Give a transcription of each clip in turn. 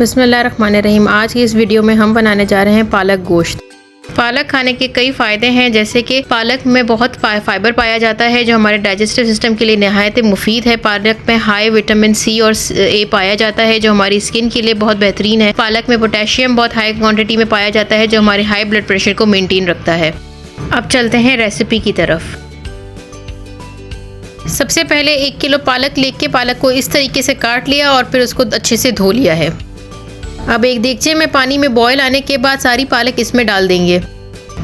बिस्मिल्लाहिर्रहमानिर्रहीम। आज की इस वीडियो में हम बनाने जा रहे हैं पालक गोश्त। पालक खाने के कई फ़ायदे हैं, जैसे कि पालक में बहुत फाइबर पाया जाता है जो हमारे डाइजेस्टिव सिस्टम के लिए नहायत मुफीद है। पालक में हाई विटामिन सी और ए पाया जाता है जो हमारी स्किन के लिए बहुत बेहतरीन है। पालक में पोटेशियम बहुत हाई क्वांटिटी में पाया जाता है जो हमारे हाई ब्लड प्रेशर को मेनटेन रखता है। अब चलते हैं रेसिपी की तरफ। सबसे पहले 1 किलो पालक लेके पालक को इस तरीके से काट लिया और फिर उसको अच्छे से धो लिया है। अब एक देगचे में पानी में बॉयल आने के बाद सारी पालक इसमें डाल देंगे।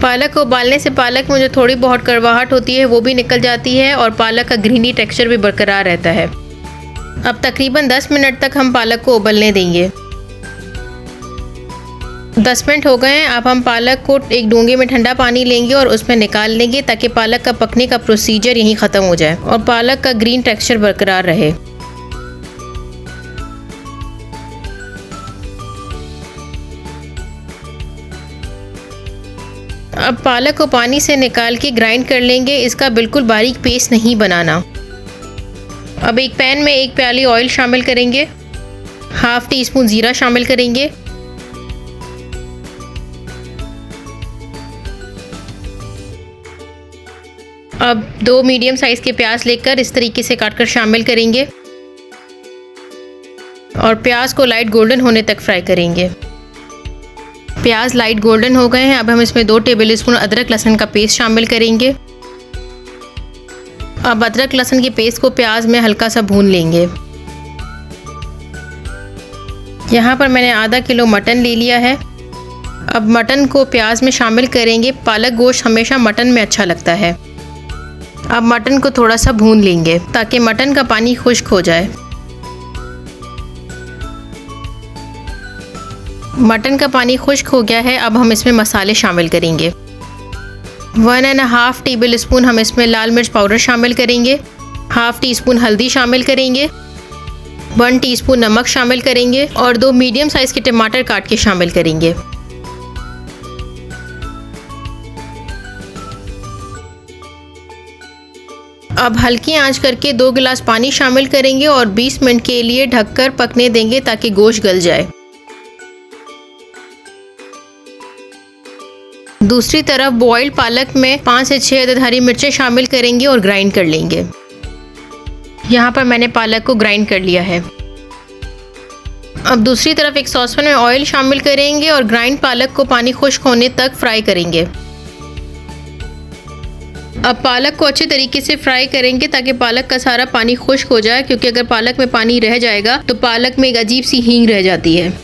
पालक को उबालने से पालक में जो थोड़ी बहुत कड़वाहट होती है वो भी निकल जाती है और पालक का ग्रीनी टेक्सचर भी बरकरार रहता है। अब तकरीबन 10 मिनट तक हम पालक को उबलने देंगे। 10 मिनट हो गए हैं। अब हम पालक को एक डोंगे में ठंडा पानी लेंगे और उसमें निकाल लेंगे ताकि पालक का पकने का प्रोसीजर यहीं ख़त्म हो जाए और पालक का ग्रीन टेक्सचर बरकरार रहे। अब पालक को पानी से निकाल के ग्राइंड कर लेंगे। इसका बिल्कुल बारीक पेस्ट नहीं बनाना। अब एक पैन में 1 प्याली ऑयल शामिल करेंगे, हाफ टी स्पून ज़ीरा शामिल करेंगे, अब 2 मीडियम साइज़ के प्याज लेकर इस तरीके से काटकर शामिल करेंगे और प्याज को लाइट गोल्डन होने तक फ्राई करेंगे। प्याज लाइट गोल्डन हो गए हैं। अब हम इसमें 2 टेबलस्पून अदरक लहसुन का पेस्ट शामिल करेंगे। अब अदरक लहसुन के पेस्ट को प्याज में हल्का सा भून लेंगे। यहाँ पर मैंने आधा किलो मटन ले लिया है। अब मटन को प्याज में शामिल करेंगे। पालक गोश्त हमेशा मटन में अच्छा लगता है। अब मटन को थोड़ा सा भून लेंगे ताकि मटन का पानी खुश्क हो जाए। मटन का पानी खुश्क हो गया है। अब हम इसमें मसाले शामिल करेंगे। 1.5 टेबलस्पून हम इसमें लाल मिर्च पाउडर शामिल करेंगे, हाफ टी स्पून हल्दी शामिल करेंगे, 1 टीस्पून नमक शामिल करेंगे और 2 मीडियम साइज़ के टमाटर काट के शामिल करेंगे। अब हल्की आंच करके 2 गिलास पानी शामिल करेंगे और 20 मिनट के लिए ढककर पकने देंगे ताकि गोश्त गल जाए। दूसरी तरफ बॉइल्ड पालक में 5 से 6 अदद हरी मिर्चें शामिल करेंगे और ग्राइंड कर लेंगे। यहाँ पर मैंने पालक को ग्राइंड कर लिया है। अब दूसरी तरफ एक सॉसपैन में ऑयल शामिल करेंगे और ग्राइंड पालक को पानी खुश्क होने तक फ्राई करेंगे। अब पालक को अच्छे तरीके से फ्राई करेंगे ताकि पालक का सारा पानी खुश्क हो जाए, क्योंकि अगर पालक में पानी रह जाएगा तो पालक में एक अजीब सी हींग रह जाती है।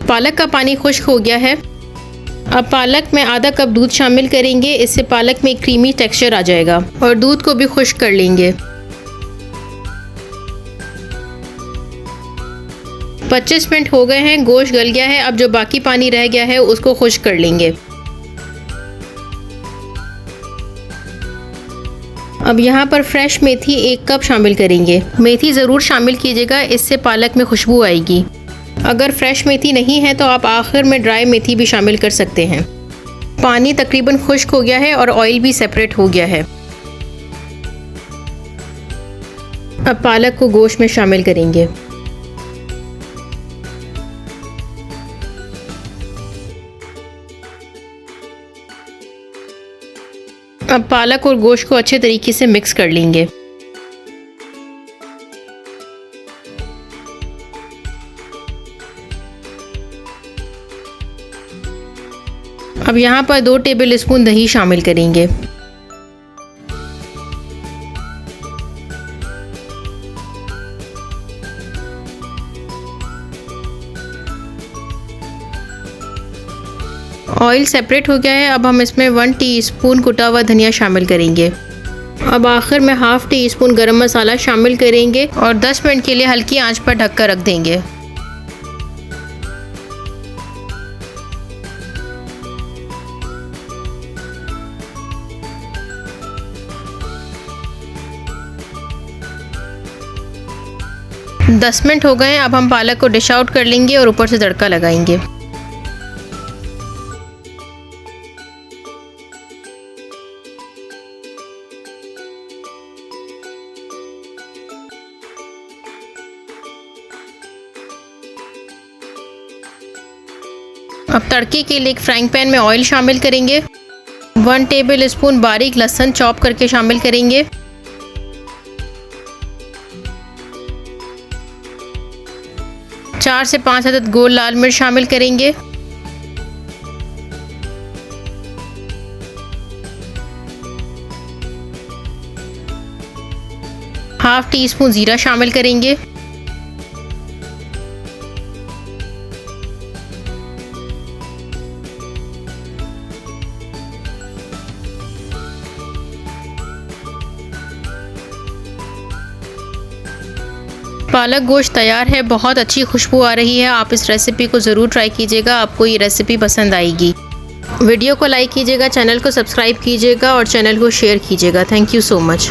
पालक का पानी खुश्क हो गया है। अब पालक में आधा कप दूध शामिल करेंगे। इससे पालक में एक क्रीमी टेक्सचर आ जाएगा और दूध को भी खुश्क कर लेंगे। 25 मिनट हो गए हैं, गोश्त गल गया है। अब जो बाकी पानी रह गया है उसको खुश्क कर लेंगे। अब यहाँ पर फ्रेश मेथी 1 कप शामिल करेंगे। मेथी ज़रूर शामिल कीजिएगा, इससे पालक में खुशबू आएगी। अगर फ्रेश मेथी नहीं है तो आप आखिर में ड्राई मेथी भी शामिल कर सकते हैं। पानी तकरीबन खुश्क हो गया है और ऑयल भी सेपरेट हो गया है। अब पालक को गोश्त में शामिल करेंगे। अब पालक और गोश्त को अच्छे तरीके से मिक्स कर लेंगे। अब यहाँ पर 2 टेबलस्पून दही शामिल करेंगे। ऑयल सेपरेट हो गया है। अब हम इसमें 1 टीस्पून कुटा हुआ धनिया शामिल करेंगे। अब आखिर में हाफ टी स्पून गरम मसाला शामिल करेंगे और 10 मिनट के लिए हल्की आंच पर ढककर रख देंगे। दस मिनट हो गए। अब हम पालक को डिश आउट कर लेंगे और ऊपर से तड़का लगाएंगे। अब तड़के के लिए एक फ्राइंग पैन में ऑयल शामिल करेंगे। 1 टेबल स्पून बारीक लहसुन चॉप करके शामिल करेंगे। 4 से 5 अदद गोल लाल मिर्च शामिल करेंगे। हाफ टी स्पून जीरा शामिल करेंगे। पालक गोश्त तैयार है, बहुत अच्छी खुशबू आ रही है। आप इस रेसिपी को ज़रूर ट्राई कीजिएगा, आपको ये रेसिपी पसंद आएगी। वीडियो को लाइक कीजिएगा, चैनल को सब्सक्राइब कीजिएगा और चैनल को शेयर कीजिएगा। Thank you so much.